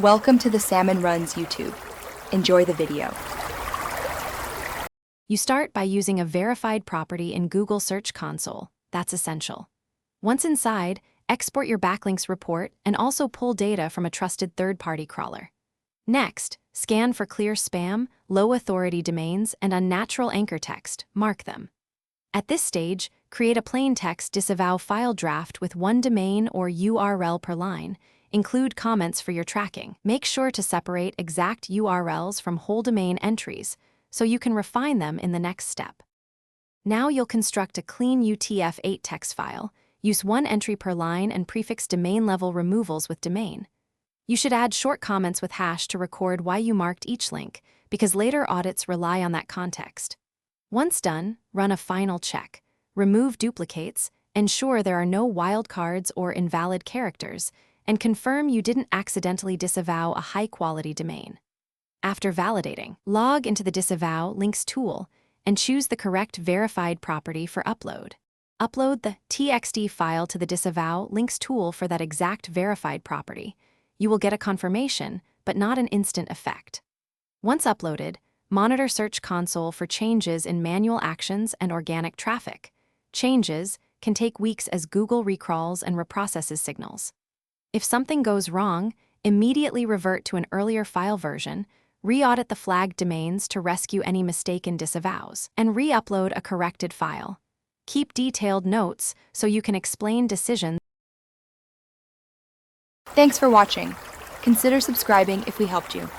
Welcome to the Salmon Runs YouTube. Enjoy the video. You start by using a verified property in Google Search Console. That's essential. Once inside, export your backlinks report and also pull data from a trusted third-party crawler. Next, scan for clear spam, low-authority domains, and unnatural anchor text. Mark them. At this stage, create a plain text disavow file draft with one domain or URL per line. Include comments for your tracking. Make sure to separate exact URLs from whole domain entries so you can refine them in the next step. Now you'll construct a clean UTF-8 text file, use one entry per line, and prefix domain-level removals with domain. You should add short comments with hash to record why you marked each link, because later audits rely on that context. Once done, run a final check. Remove duplicates, ensure there are no wildcards or invalid characters, and confirm you didn't accidentally disavow a high-quality domain. After validating, log into the Disavow Links tool and choose the correct verified property for upload. Upload the TXT file to the Disavow Links tool for that exact verified property. You will get a confirmation, but not an instant effect. Once uploaded, monitor Search Console for changes in manual actions and organic traffic. Changes can take weeks as Google recrawls and reprocesses signals. If something goes wrong, immediately revert to an earlier file version, re-audit the flagged domains to rescue any mistaken disavows, and re-upload a corrected file. Keep detailed notes so you can explain decisions. Thanks for watching. Consider subscribing if we helped you.